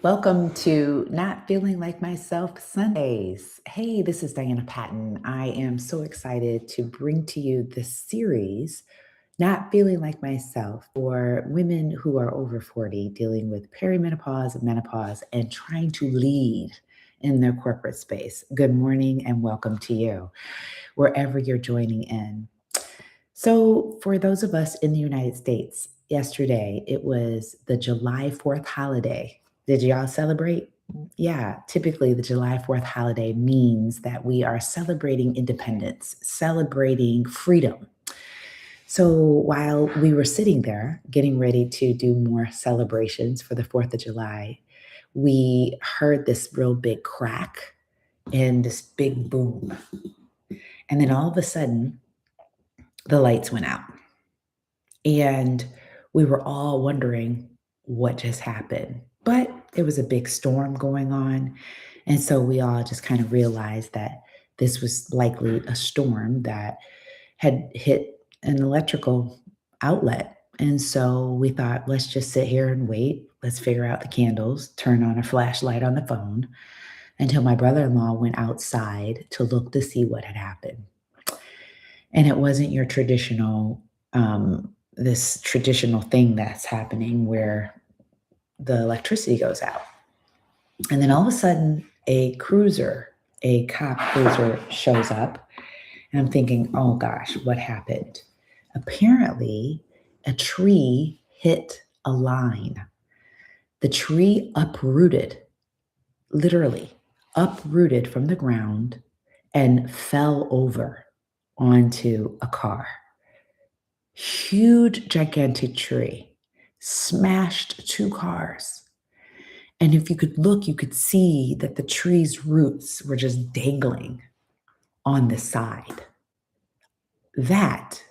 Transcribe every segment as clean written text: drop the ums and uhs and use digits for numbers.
Welcome to Not Feeling Like Myself Sundays. Hey, this is Diana Patton. I am so excited to bring to you this series, Not Feeling Like Myself, for women who are over 40 dealing with perimenopause, menopause, and trying to lead in their corporate space. Good morning and welcome to you, wherever you're joining in. So, for those of us in the United States, yesterday it was the July 4th holiday. Did y'all celebrate? Yeah, typically the July 4th holiday means that we are celebrating independence, celebrating freedom. So, while we were sitting there getting ready to do more celebrations for the 4th of July, we heard this real big crack and this big boom. And then all of a sudden, the lights went out. And we were all wondering what just happened. But there was a big storm going on. And so we all just kind of realized that this was likely a storm that had hit an electrical outlet. And so we thought, let's just sit here and wait. Let's figure out the candles, turn on a flashlight on the phone until my brother in law went outside to look to see what had happened. And it wasn't your traditional this traditional thing that's happening where the electricity goes out. And then all of a sudden, a cop cruiser shows up. And I'm thinking, oh gosh, what happened? Apparently, a tree hit a line. The tree uprooted, literally uprooted from the ground and fell over onto a car. Huge, gigantic tree, smashed two cars. And if you could look, you could see that the tree's roots were just dangling on the side. That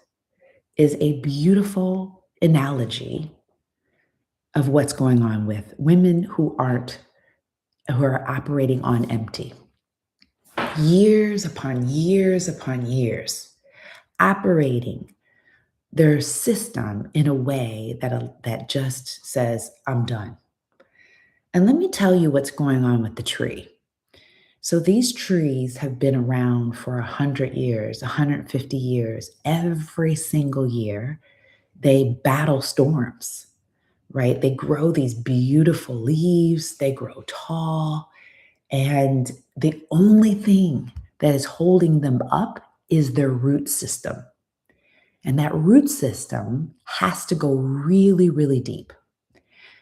is a beautiful analogy of what's going on with women who are operating on empty. Years upon years upon years, operating their system in a way that just says, I'm done. And let me tell you what's going on with the tree. So these trees have been around for 100 years, 150 years. Every single year, they battle storms, right? They grow these beautiful leaves, they grow tall, and the only thing that is holding them up is their root system. And that root system has to go really, really deep.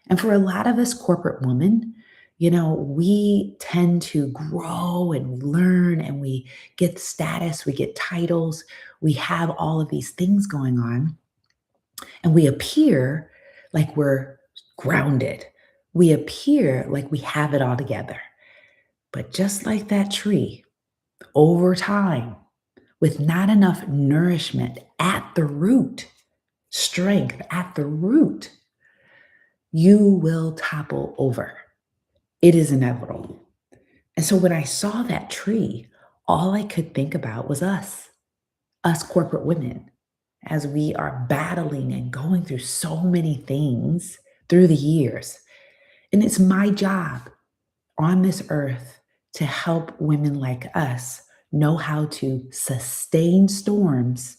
And for a lot of us corporate women, we tend to grow and we learn and we get status, we get titles, we have all of these things going on, and we appear like we're grounded. We appear like we have it all together. But just like that tree, over time, with not enough nourishment at the root, strength at the root, you will topple over. It is inevitable. And so when I saw that tree, all I could think about was us corporate women, as we are battling and going through so many things through the years. And it's my job on this earth to help women like us know how to sustain storms,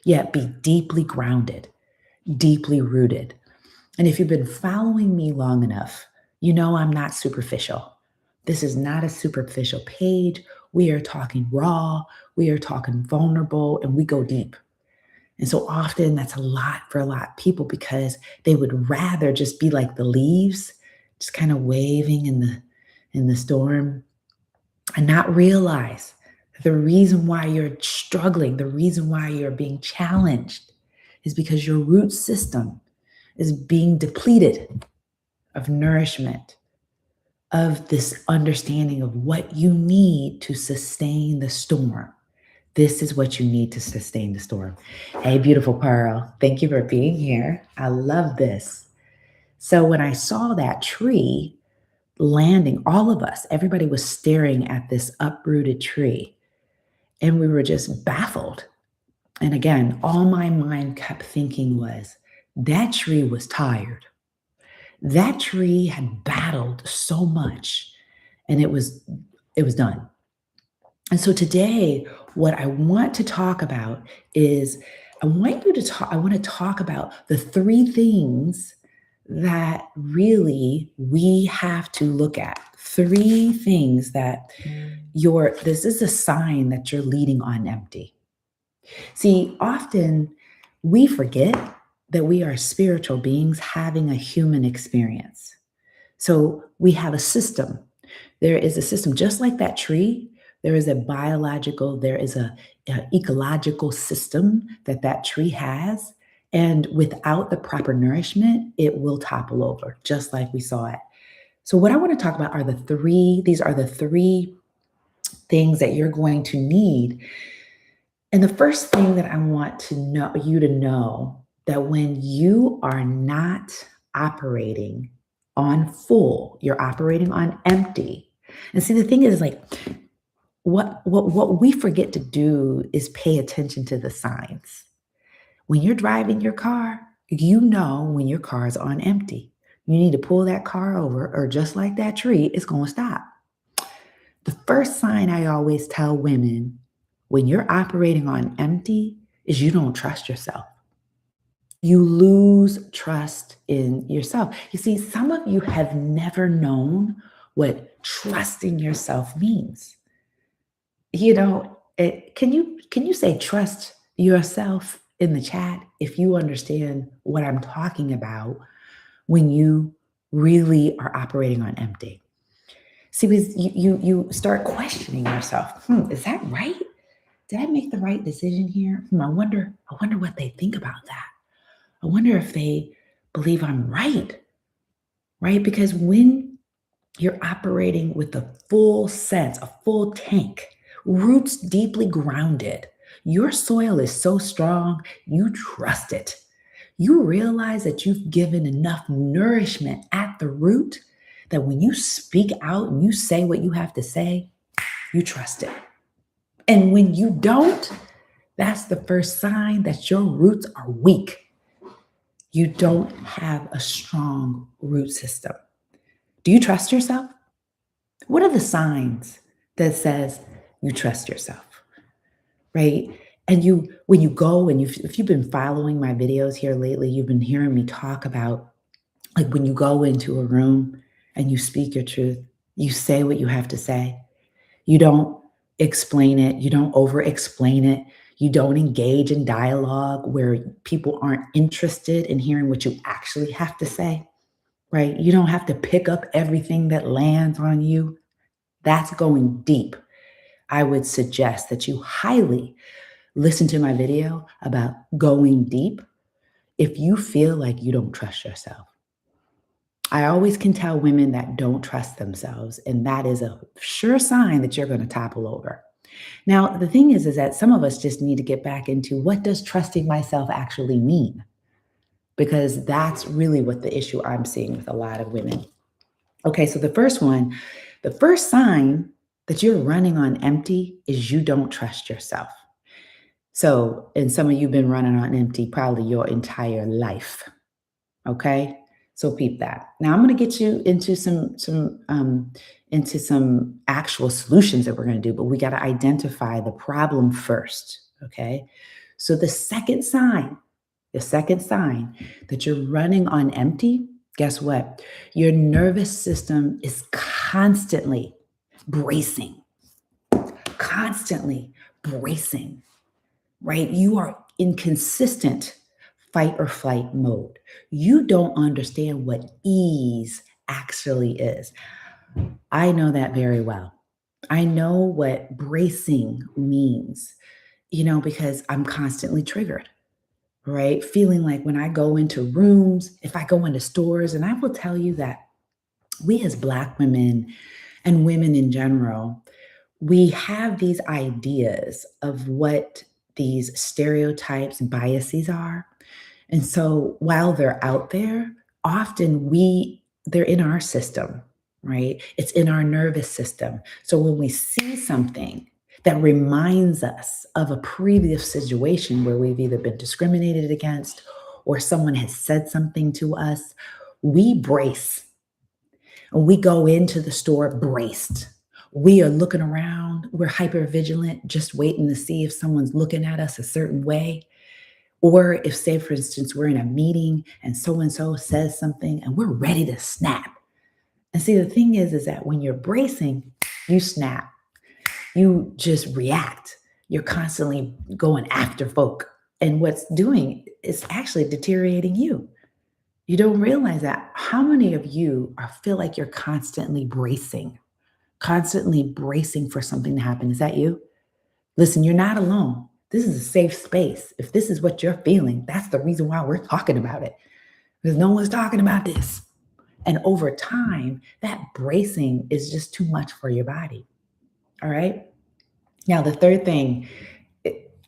yet be deeply grounded, deeply rooted. And if you've been following me long enough, you know I'm not superficial. This is not a superficial page. We are talking raw, we are talking vulnerable, and we go deep. And so often that's a lot for a lot of people because they would rather just be like the leaves, just kind of waving in the storm, and not realize the reason why you're struggling, the reason why you're being challenged is because your root system is being depleted of nourishment, of this understanding of what you need to sustain the storm. This is what you need to sustain the storm. Hey, beautiful Pearl, thank you for being here. I love this. So when I saw that tree landing, all of us, everybody was staring at this uprooted tree, and we were just baffled. And again, all my mind kept thinking was, that tree was tired. That tree had battled so much and it was done. And so today, what I want to talk about is I want to talk about the three things that really we have to look at. Three things that this is a sign that you're leading on empty. See, often we forget that we are spiritual beings having a human experience. So we have a system. There is a system just like that tree. There is a biological, there is a ecological system that that tree has. And without the proper nourishment, it will topple over, just like we saw it. So what I want to talk about are these are the three things that you're going to need. And the first thing that I want you to know that when you are not operating on full, you're operating on empty. And see, the thing is like what we forget to do is pay attention to the signs. When you're driving your car, you know when your car is on empty. You need to pull that car over, or just like that tree, it's going to stop. The first sign I always tell women when you're operating on empty is you don't trust yourself. You lose trust in yourself. You see, some of you have never known what trusting yourself means. Can you say trust yourself in the chat if you understand what I'm talking about when you really are operating on empty? See, because you start questioning yourself. Is that right? Did I make the right decision here? I wonder what they think about that. I wonder if they believe I'm right. Right? Because when you're operating with a full sense, a full tank, roots deeply grounded, your soil is so strong, you trust it. You realize that you've given enough nourishment at the root that when you speak out and you say what you have to say, you trust it. And when you don't, that's the first sign that your roots are weak. You don't have a strong root system. Do you trust yourself? What are the signs that says you trust yourself? Right? And when you go and if you've been following my videos here lately, you've been hearing me talk about like when you go into a room and you speak your truth, you say what you have to say. You don't explain it, you don't over explain it, you don't engage in dialogue where people aren't interested in hearing what you actually have to say, right? You don't have to pick up everything that lands on you. That's going deep. I would suggest that you highly listen to my video about going deep if you feel like you don't trust yourself. I always can tell women that don't trust themselves, and that is a sure sign that you're going to topple over. Now, the thing is that some of us just need to get back into what does trusting myself actually mean? Because that's really what the issue I'm seeing with a lot of women. Okay, so the first sign that you're running on empty is you don't trust yourself. So, and some of you have been running on empty probably your entire life. Okay, so peep that. Now I'm going to get you into some actual solutions that we're going to do, but we got to identify the problem first. Okay, so the second sign that you're running on empty, guess what? Your nervous system is constantly bracing, right? You are in consistent fight or flight mode. You don't understand what ease actually is. I know that very well. I know what bracing means, because I'm constantly triggered, right? Feeling like when I go into rooms, if I go into stores, and I will tell you that we as Black women and women in general, we have these ideas of what these stereotypes, biases are. And so while they're out there, often they're in our system, right? It's in our nervous system. So when we see something that reminds us of a previous situation where we've either been discriminated against or someone has said something to us, We brace and we go into the store braced. We are looking around, we're hyper vigilant, just waiting to see if someone's looking at us a certain way. Or if, say, for instance, we're in a meeting and so says something and we're ready to snap. And see, the thing is that when you're bracing, you snap, you just react. You're constantly going after folk. And what's doing is actually deteriorating you. You don't realize that. How many of you feel like you're constantly bracing for something to happen? Is that you? Listen, you're not alone. This is a safe space. If this is what you're feeling, that's the reason why we're talking about it. Because no one's talking about this. And over time, that bracing is just too much for your body. All right. Now, the third thing,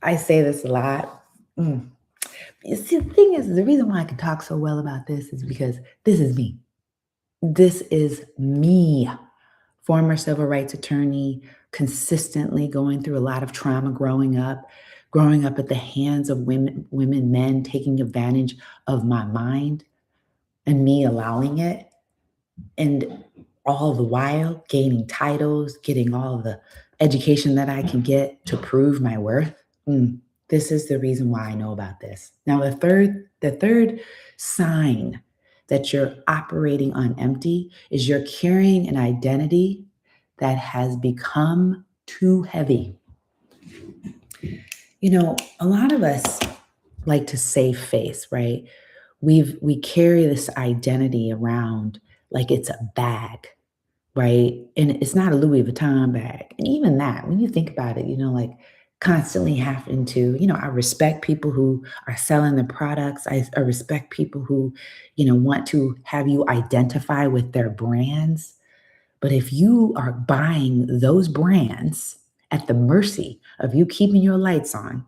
I say this a lot. You see, the thing is, the reason why I can talk so well about this is because this is me. This is me. Former civil rights attorney, consistently going through a lot of trauma growing up at the hands of women, men taking advantage of my mind and me allowing it. And all the while gaining titles, getting all the education that I can get to prove my worth. This is the reason why I know about this. Now, the third sign that you're operating on empty is you're carrying an identity that has become too heavy. You know, a lot of us like to save face, right? We carry this identity around like it's a bag, right? And it's not a Louis Vuitton bag. And even that, when you think about it, like constantly having to, I respect people who are selling the products. I respect people who, want to have you identify with their brands. But if you are buying those brands at the mercy of you keeping your lights on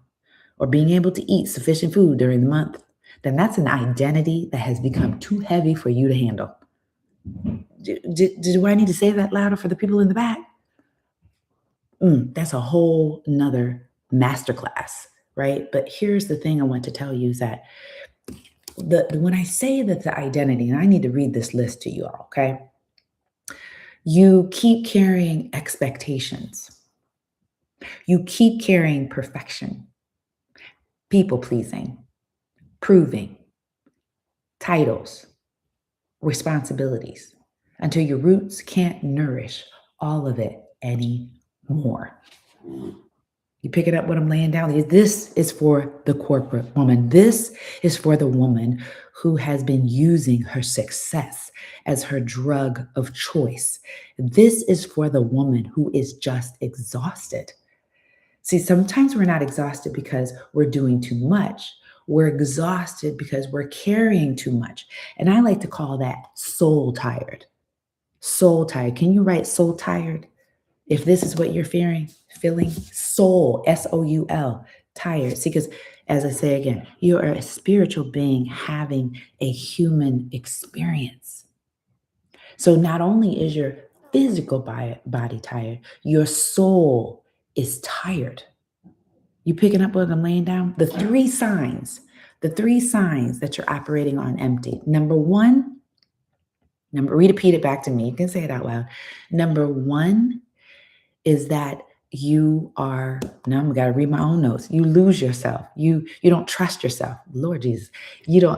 or being able to eat sufficient food during the month, then that's an identity that has become too heavy for you to handle. Do I need to say that louder for the people in the back? That's a whole nother masterclass, right? But here's the thing I want to tell you is that when I say that the identity, and I need to read this list to you all, okay? You keep carrying expectations. You keep carrying perfection, people pleasing, proving, titles, responsibilities, until your roots can't nourish all of it anymore. You picking up what I'm laying down? This is for the corporate woman. This is for the woman who has been using her success as her drug of choice. This is for the woman who is just exhausted. See, sometimes we're not exhausted because we're doing too much. We're exhausted because we're carrying too much. And I like to call that soul tired. Soul tired. Can you write soul tired? If this is what you're feeling, soul, S-O-U-L, tired. See, because as I say again, you are a spiritual being having a human experience. So not only is your physical body tired, your soul is tired. You picking up what I'm laying down? The three signs that you're operating on empty. Number one, repeat it back to me. You can say it out loud. Number one is that you are, now I got to read my own notes. You lose yourself. You don't trust yourself. Lord Jesus, you'll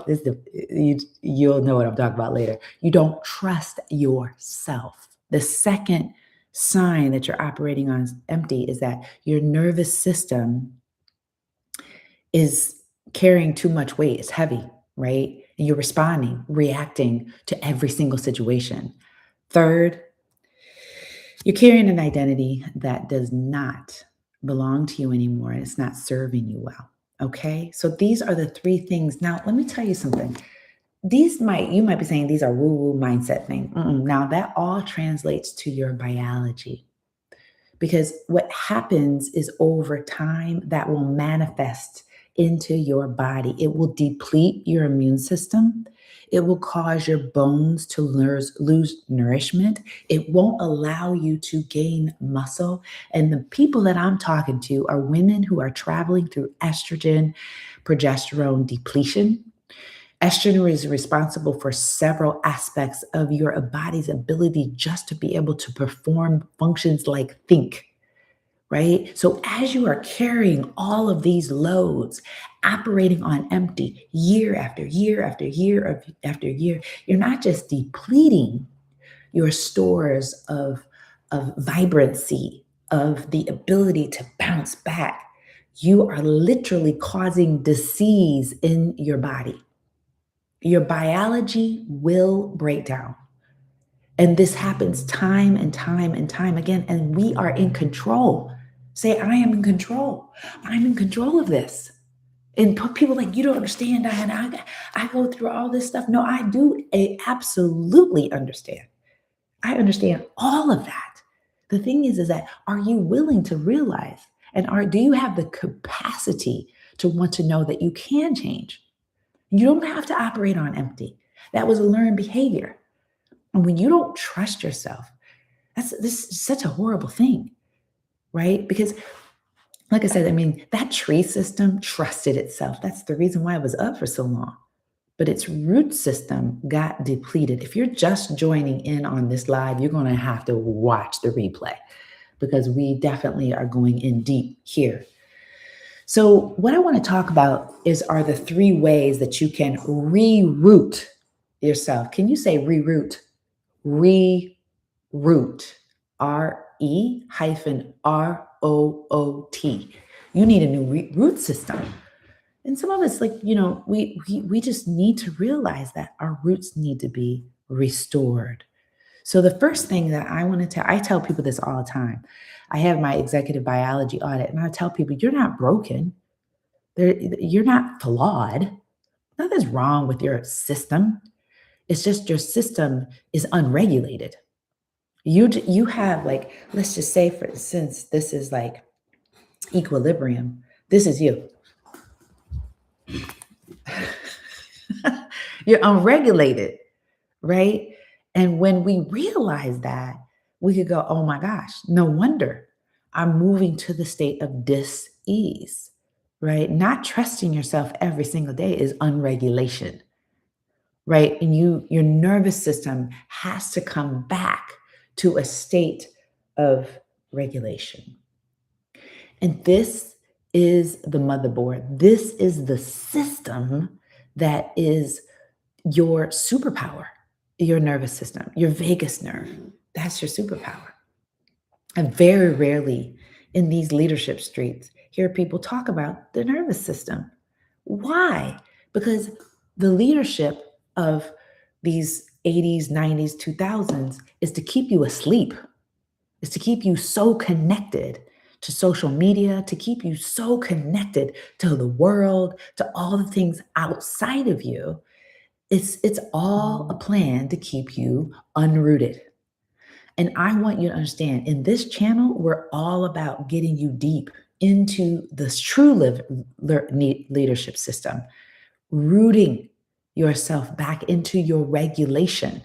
know what I'm talking about later. You don't trust yourself. The second sign that you're operating on empty is that your nervous system is carrying too much weight. It's heavy, right? And you're reacting to every single situation. Third, you're carrying an identity that does not belong to you anymore, and it's not serving you well. Okay? So these are the three things. Now, let me tell you something. You might be saying these are woo-woo mindset things. Now, that all translates to your biology. Because what happens is over time, that will manifest into your body. It will deplete your immune system. It will cause your bones to lose nourishment. It won't allow you to gain muscle. And the people that I'm talking to are women who are traveling through estrogen, progesterone depletion. Estrogen is responsible for several aspects of your body's ability just to be able to perform functions like think, right? So as you are carrying all of these loads, operating on empty year after year after year after year, you're not just depleting your stores of vibrancy, of the ability to bounce back. You are literally causing disease in your body. Your biology will break down. And this happens time and time and time again. And we are in control. Say, I am in control. I'm in control of this. And people like, you don't understand, Diana. I go through all this stuff. No, I do. I absolutely understand. I understand all of that. The thing is that are you willing to realize and do you have the capacity to want to know that you can change? You don't have to operate on empty. That was a learned behavior. And when you don't trust yourself, this is such a horrible thing, right? Because like I said, I mean, that tree system trusted itself. That's the reason why it was up for so long. But its root system got depleted. If you're just joining in on this live, you're going to have to watch the replay because we definitely are going in deep here. So what I want to talk about are the 3 ways that you can reroute yourself. Can you say reroute? Reroute. RE-ROOT. You need a new root system. And some of us, like, we just need to realize that our roots need to be restored. So the first thing that I tell people this all the time. I have my executive biology audit, and I tell people, you're not broken. You're not flawed. Nothing's wrong with your system. It's just your system is unregulated. You have, like, let's just say, for instance, this is like equilibrium. This is you. You're unregulated, right? And when we realize that, we could go, oh my gosh, no wonder I'm moving to the state of dis-ease, right? Not trusting yourself every single day is unregulation, right? And your nervous system has to come back to a state of regulation. And this is the motherboard. This is the system that is your superpower, your nervous system, your vagus nerve. That's your superpower. And very rarely in these leadership streets hear people talk about the nervous system. Why? Because the leadership of these 80s, 90s, 2000s is to keep you asleep, is to keep you so connected to social media, to keep you so connected to the world, to all the things outside of you. It's all a plan to keep you unrooted. And I want you to understand, in this channel, we're all about getting you deep into this true leadership system, rooting yourself back into your regulation.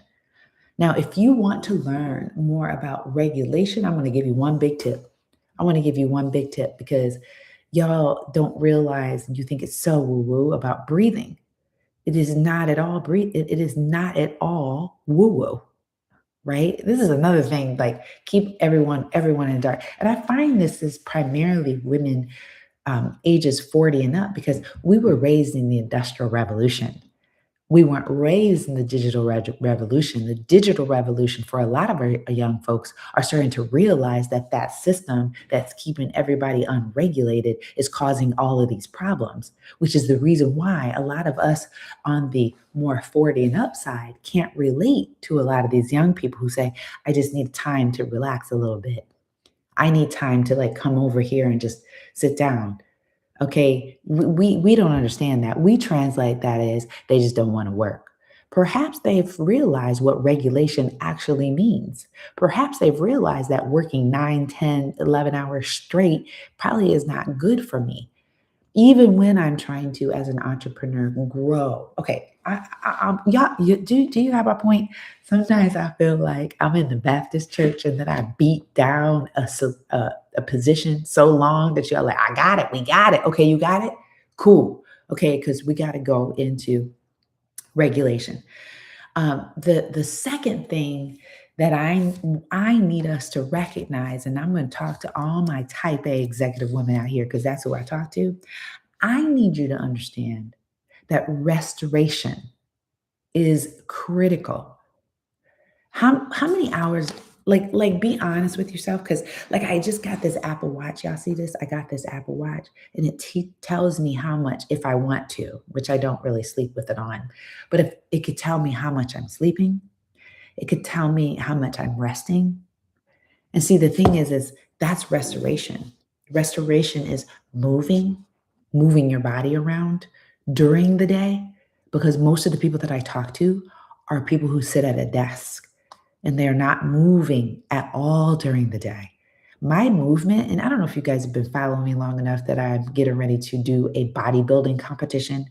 Now, if you want to learn more about regulation, I'm going to give you one big tip. I want to give you one big tip because y'all don't realize, you think it's so woo-woo about breathing. It is not at all it is not at all woo-woo, right? This is another thing, like, keep everyone in the dark. And I find this is primarily women ages 40 and up because we were raised in the Industrial Revolution. We weren't raised in the digital revolution. The digital revolution, for a lot of our young folks, are starting to realize that that system that's keeping everybody unregulated is causing all of these problems, which is the reason why a lot of us on the more 40 and up side can't relate to a lot of these young people who say, I just need time to relax a little bit. I need time to, like, come over here and just sit down. Okay, we don't understand that. We translate that as they just don't want to work. Perhaps they've realized what regulation actually means. Perhaps they've realized that working 9, 10, 11 hours straight probably is not good for me. Even when I'm trying to, as an entrepreneur, grow. Okay, do you have a point? Sometimes I feel like I'm in the Baptist church and then I beat down a position so long that you're like, I got it, we got it. Okay, you got it? Cool. Okay, because we got to go into regulation. The second thing that I need us to recognize, and I'm going to talk to all my type A executive women out here because that's who I talk to. I need you to understand that restoration is critical. How many hours, like be honest with yourself, because like I just got this Apple Watch. Y'all see this? I got this Apple Watch and it tells me how much, if I want to, which I don't really sleep with it on, but if it could tell me how much I'm sleeping, it could tell me how much I'm resting. And see, the thing is that's restoration. Restoration is moving your body around during the day, because most of the people that I talk to are people who sit at a desk and they're not moving at all during the day. My movement, and I don't know if you guys have been following me long enough that I'm getting ready to do a bodybuilding competition.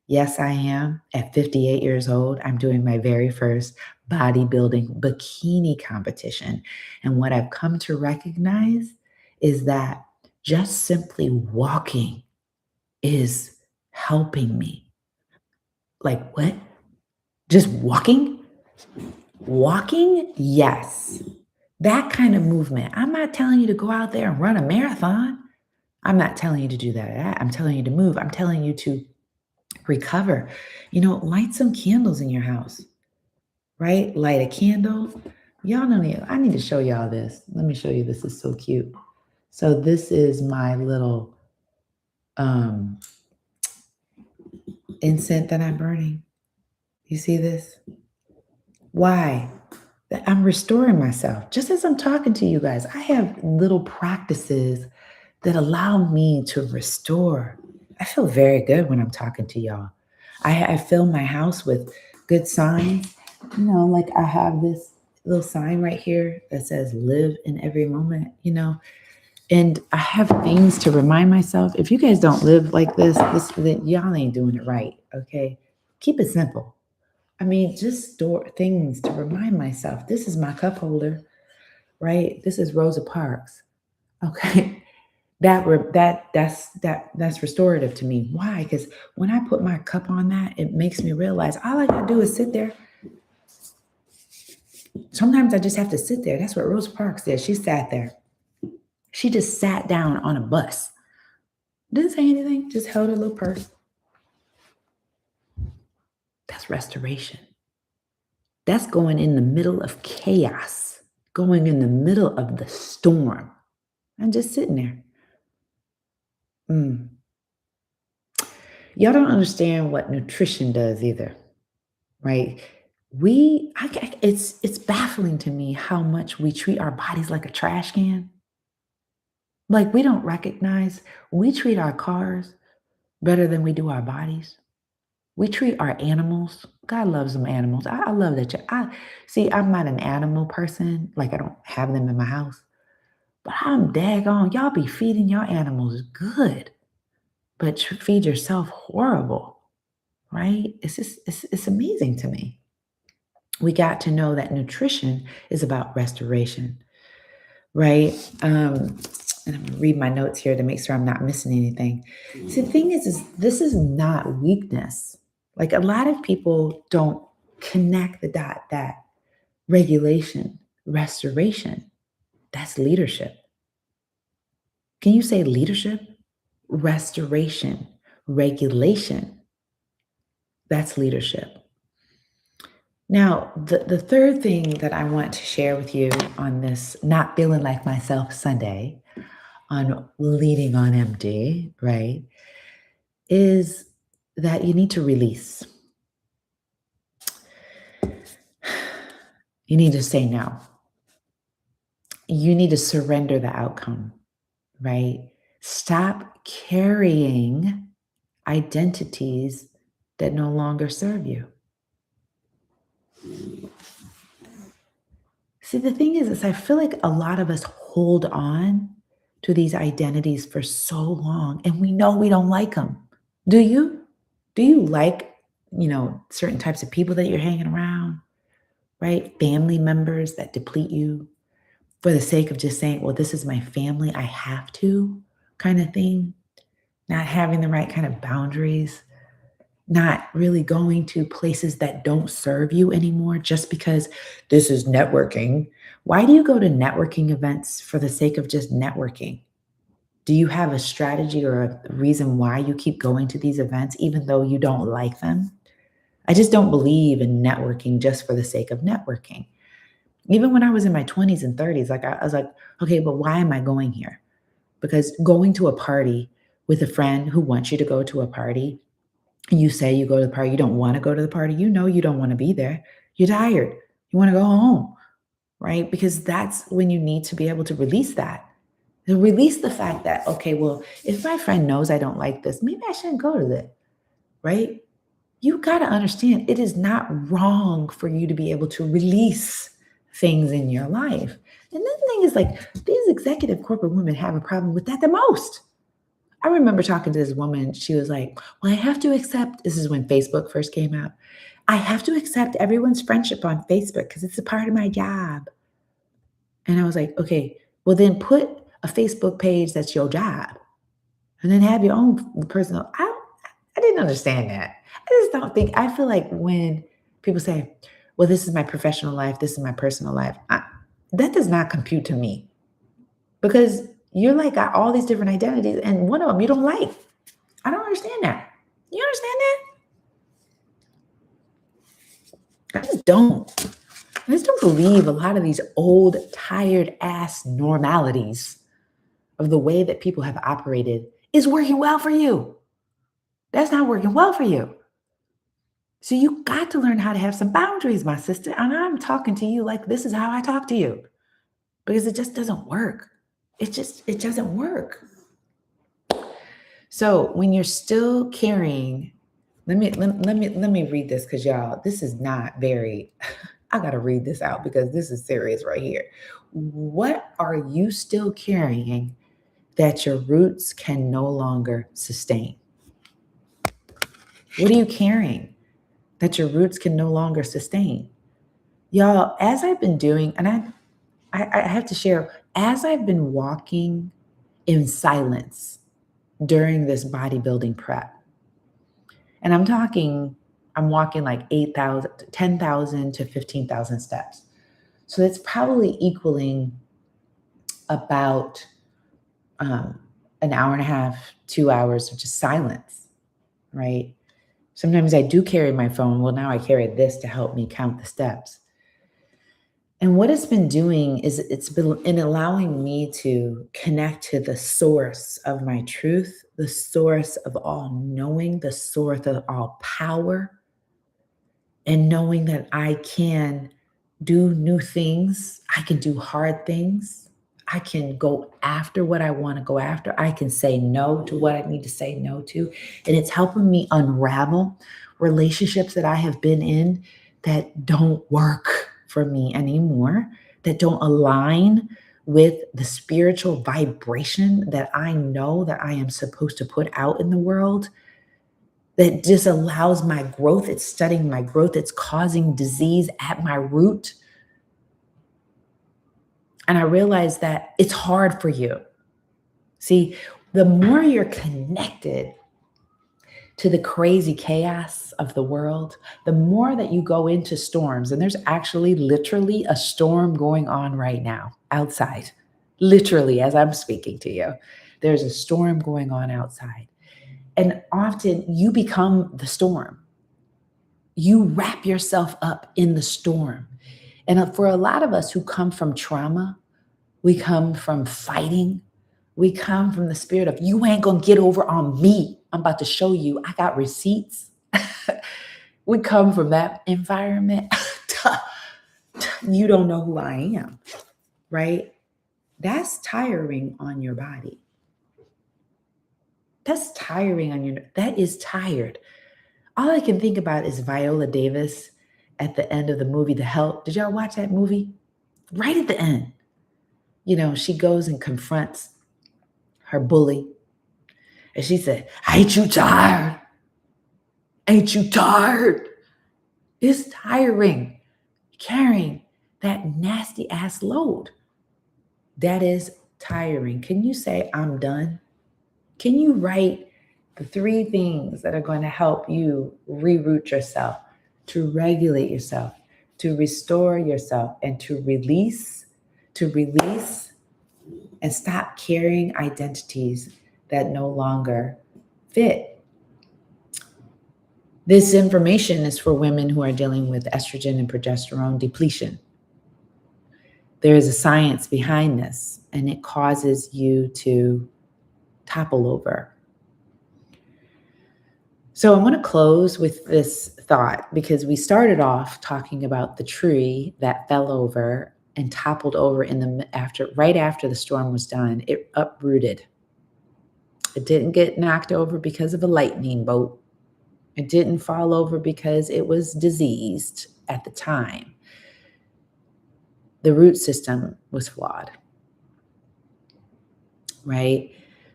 Yes, I am. At 58 years old, I'm doing my very first bodybuilding bikini competition. And what I've come to recognize is that just simply walking is helping me. Like, what? Just walking? Walking? Yes. That kind of movement. I'm not telling you to go out there and run a marathon. I'm not telling you to do that. I'm telling you to move. I'm telling you to recover. Light some candles in your house, right? Light a candle. Y'all don't need, I need to show y'all this. Let me show you. This is so cute. So this is my little um incense that I'm burning. You see this? Why? That I'm restoring myself. Just as I'm talking to you guys, I have little practices that allow me to restore. I feel very good when I'm talking to y'all. I fill my house with good signs. Like I have this little sign right here that says live in every moment, and I have things to remind myself. If you guys don't live like this, then y'all ain't doing it right. Okay. Keep it simple. I mean, just store things to remind myself. This is my cup holder, right? This is Rosa Parks. Okay. That's restorative to me. Why? Because when I put my cup on that, it makes me realize all I gotta do is sit there. Sometimes I just have to sit there. That's what Rosa Parks did. She sat there. She just sat down on a bus. Didn't say anything, just held her little purse. That's restoration. That's going in the middle of chaos, going in the middle of the storm, and just sitting there. Y'all don't understand what nutrition does either, right? It's baffling to me how much we treat our bodies like a trash can. Like we don't recognize we treat our cars better than we do our bodies. We treat our animals. God loves them animals. I love that. I see. I'm not an animal person. Like I don't have them in my house, but I'm daggone. Y'all be feeding your animals good, but feed yourself horrible, right? It's amazing to me. We got to know that nutrition is about restoration, right? And I'm gonna read my notes here to make sure I'm not missing anything. See, the thing is this is not weakness. Like a lot of people don't connect the dot that regulation, restoration, that's leadership. Can you say leadership? Restoration, regulation, that's leadership. Now, the third thing that I want to share with you on this Not Feeling Like Myself Sunday, on leading on empty, right, is that you need to release. You need to say no. You need to surrender the outcome, right? Stop carrying identities that no longer serve you. See, the thing is I feel like a lot of us hold on to these identities for so long and we know we don't like them. Do you? Do you like, certain types of people that you're hanging around, right? Family members that deplete you for the sake of just saying, well, this is my family, I have to kind of thing, not having the right kind of boundaries. not really going to places that don't serve you anymore just because this is networking. Why do you go to networking events for the sake of just networking? Do you have a strategy or a reason why you keep going to these events even though you don't like them? I just don't believe in networking just for the sake of networking. Even when I was in my 20s and 30s, like I was like, okay, but why am I going here? Because going to a party with a friend who wants you to go to a party, and you say you go to the party, you don't want to go to the party, you know you don't want to be there. You're tired. You want to go home, right? Because that's when you need to be able to release that. And release the fact that, okay, well, if my friend knows I don't like this, maybe I shouldn't go to that, right? You got to understand it is not wrong for you to be able to release things in your life. And the thing is, like, these executive corporate women have a problem with that the most. I remember talking to this woman. She was like, well, I have to accept, this is when Facebook first came out. I have to accept everyone's friendship on Facebook because it's a part of my job. And I was like, okay, well, then put a Facebook page that's your job and then have your own personal. I didn't understand that. I just don't think, I feel like when people say, well, this is my professional life, this is my personal life, that does not compute to me because you're like got all these different identities and one of them you don't like. I don't understand that. You understand that? I just don't. I just don't believe a lot of these old, tired ass normalities of the way that people have operated is working well for you. That's not working well for you. So you got to learn how to have some boundaries, my sister. And I'm talking to you like this is how I talk to you because it just doesn't work. It doesn't work. So when you're still carrying, let me read this because y'all, this is not very. I gotta read this out because this is serious right here. What are you still carrying that your roots can no longer sustain? What are you carrying that your roots can no longer sustain? Y'all, as I've been doing, and I have to share, as I've been walking in silence during this bodybuilding prep, and I'm walking like 8,000, 10,000 to 15,000 steps. So that's probably equaling about an hour and a half, 2 hours of just silence, right? Sometimes I do carry my phone. Well, now I carry this to help me count the steps. And what it's been doing is it's been in allowing me to connect to the source of my truth, the source of all knowing, the source of all power, and knowing that I can do new things. I can do hard things. I can go after what I want to go after. I can say no to what I need to say no to. And it's helping me unravel relationships that I have been in that don't work for me anymore, that don't align with the spiritual vibration that I know that I am supposed to put out in the world, that just allows my growth. It's studying my growth. It's causing disease at my root. And I realized that it's hard for you. See, the more you're connected to the crazy chaos of the world, the more that you go into storms. And there's actually literally a storm going on right now outside. Literally, as I'm speaking to you, there's a storm going on outside. And often you become the storm. You wrap yourself up in the storm. And for a lot of us who come from trauma, we come from fighting. We come from the spirit of, you ain't gonna get over on me. I'm about to show you, I got receipts. We come from that environment. You don't know who I am, right? That's tiring on your body. That's tiring on that is tired. All I can think about is Viola Davis at the end of the movie, The Help. Did y'all watch that movie? Right at the end, she goes and confronts her bully. And she said, ain't you tired? Ain't you tired? It's tiring carrying that nasty ass load. That is tiring. Can you say, I'm done? Can you write The 3 things that are going to help you reroute yourself, to regulate yourself, to restore yourself, and to release and stop carrying identities that no longer fit. This information is for women who are dealing with estrogen and progesterone depletion. There is a science behind this, and it causes you to topple over. So I want to close with this thought, because we started off talking about the tree that fell over and toppled over right after the storm was done. It uprooted. It didn't get knocked over because of a lightning bolt. It didn't fall over because it was diseased at the time. The root system was flawed, right?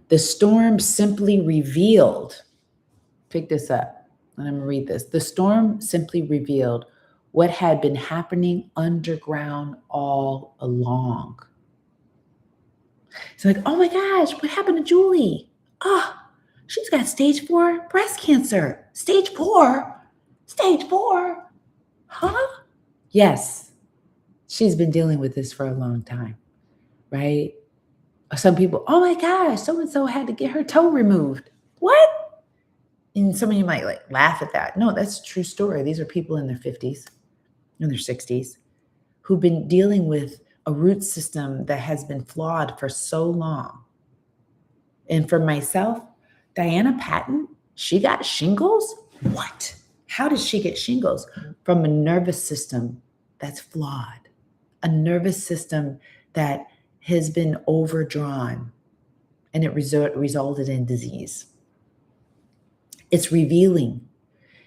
The storm simply revealed, pick this up, and I'm going to read this. The storm simply revealed what had been happening underground all along. It's like, oh my gosh, what happened to Julie? Oh, she's got stage 4 breast cancer. Stage 4? Stage 4? Huh? Yes, she's been dealing with this for a long time, right? Some people, oh my gosh, so-and-so had to get her toe removed. What? And some of you might laugh at that. No, that's a true story. These are people in their 50s, in their 60s, who've been dealing with a root system that has been flawed for so long. And for myself, Diana Patton, she got shingles? What? How did she get shingles? From a nervous system that's flawed, a nervous system that has been overdrawn, and it resulted in disease. It's revealing.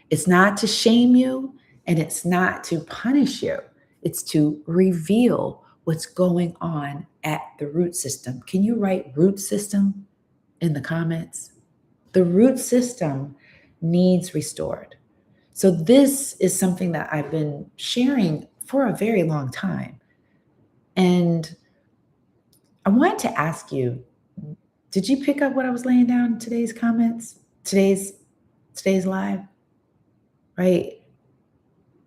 It's not to shame you, and it's not to punish you. It's to reveal what's going on at the root system. Can you write root system in the comments? The root system needs restored. So this is something that I've been sharing for a very long time. And I wanted to ask you, did you pick up what I was laying down in today's comments? Today's live? Right?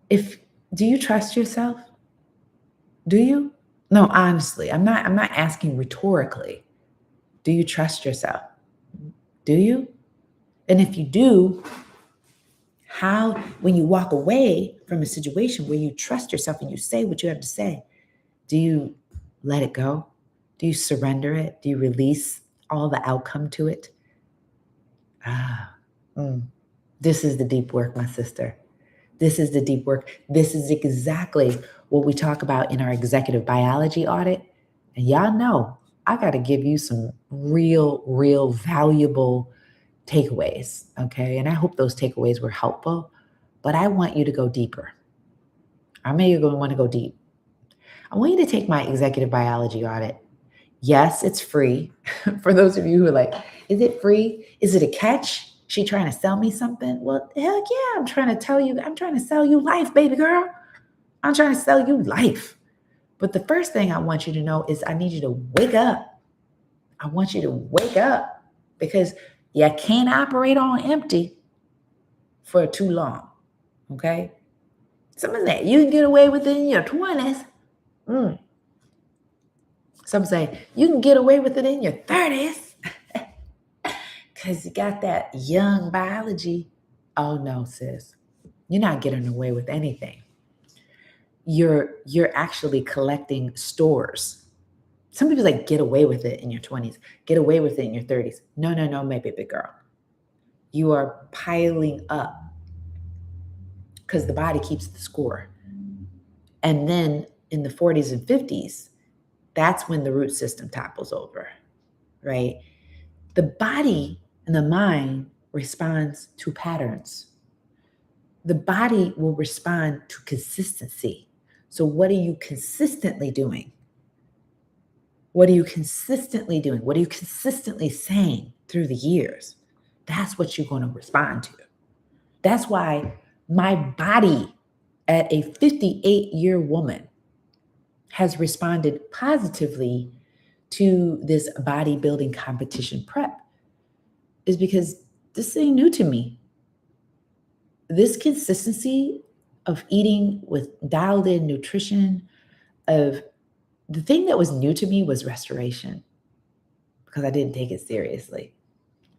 Do you trust yourself? Do you? No, honestly, I'm not asking rhetorically. Do you trust yourself? Do you? And if you do, how, when you walk away from a situation where you trust yourself and you say what you have to say, do you let it go? Do you surrender it? Do you release all the outcome to it? This is the deep work, my sister. This is the deep work. This is exactly what we talk about in our Executive Biology Audit. And y'all know, I got to give you some real valuable takeaways, okay? And I hope those takeaways were helpful, but I want you to go deeper. I know you're going to want to go deep. I want you to take my Executive Biology Audit. Yes, it's free. For those of you who are like, is it free? Is it a catch? She trying to sell me something? Well, heck yeah, I'm trying to sell you life, baby girl. I'm trying to sell you life. But the first thing I want you to know is I need you to wake up. I want you to wake up, because you can't operate on empty for too long, okay? Some of that, you can get away with it in your 20s. Some say you can get away with it in your 30s because you got that young biology. Oh no, sis. You're not getting away with anything. You're actually collecting stores. Some people like get away with it in your 20s, get away with it in your 30s. No, my baby girl. You are piling up because the body keeps the score. And then in the 40s and 50s, that's when the root system topples over, right? The body and the mind responds to patterns. The body will respond to consistency. So what are you consistently doing? What are you consistently doing? What are you consistently saying through the years? That's what you're going to respond to. That's why my body at a 58-year woman has responded positively to this bodybuilding competition prep, is because this ain't new to me. This consistency of eating with dialed in nutrition, of the thing that was new to me was restoration because I didn't take it seriously.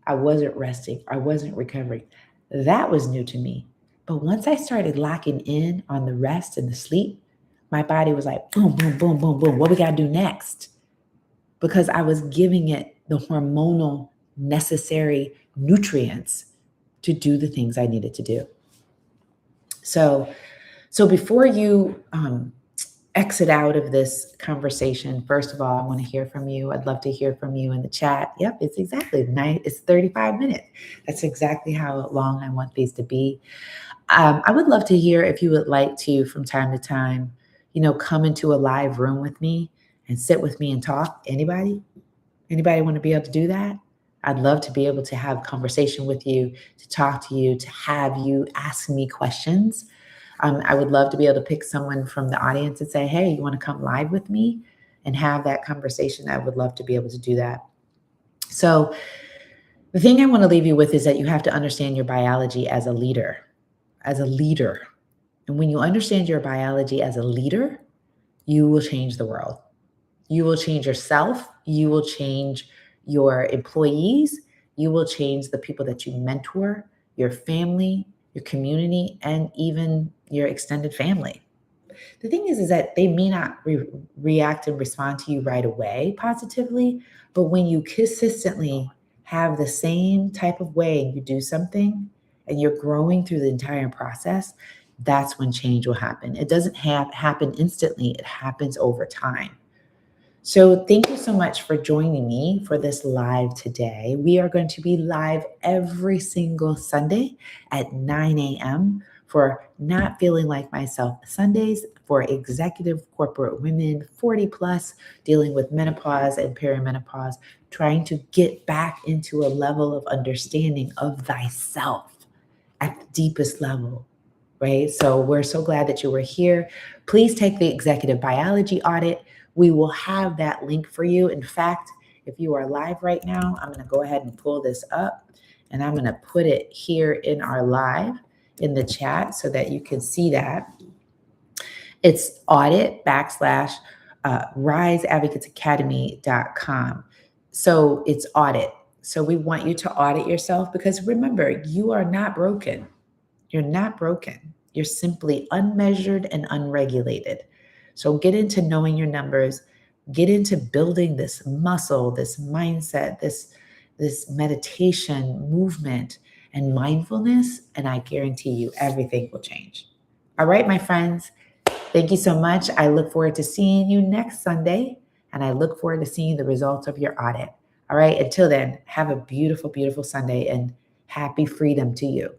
I wasn't resting. I wasn't recovering. That was new to me. But once I started locking in on the rest and the sleep, my body was like, boom, boom, boom, boom, boom. What we got to do next? Because I was giving it the hormonal necessary nutrients to do the things I needed to do. So before you exit out of this conversation, first of all, I want to hear from you. I'd love to hear from you in the chat. Yep, it's exactly it's 35 minutes. That's exactly how long I want these to be. I would love to hear if you would like to, from time to time, come into a live room with me and sit with me and talk. Anybody want to be able to do that? I'd love to be able to have a conversation with you, to talk to you, to have you ask me questions. I would love to be able to pick someone from the audience and say, hey, you want to come live with me and have that conversation? I would love to be able to do that. So the thing I want to leave you with is that you have to understand your biology as a leader. And when you understand your biology as a leader, you will change the world. You will change yourself. You will change your employees. You will change the people that you mentor, your family, your community, and even your extended family. The thing is that they may not react and respond to you right away positively, but when you consistently have the same type of way you do something and you're growing through the entire process, that's when change will happen. It doesn't happen instantly. It happens over time. So thank you so much for joining me for this live today. We are going to be live every single Sunday at 9 a.m. for Not Feeling Like Myself Sundays for executive corporate women, 40 plus, dealing with menopause and perimenopause, trying to get back into a level of understanding of thyself at the deepest level. Right? So we're so glad that you were here. Please take the Executive Biology Audit. We will have that link for you. In fact, if you are live right now, I'm going to go ahead and pull this up and I'm going to put it here in our live in the chat so that you can see that. It's audit / riseadvocatesacademy.com. So it's audit. So we want you to audit yourself because remember, you are not broken. You're not broken. You're simply unmeasured and unregulated. So get into knowing your numbers, get into building this muscle, this mindset, this meditation, movement, and mindfulness, and I guarantee you everything will change. All right, my friends, thank you so much. I look forward to seeing you next Sunday, and I look forward to seeing the results of your audit. All right, until then, have a beautiful, beautiful Sunday, and happy freedom to you.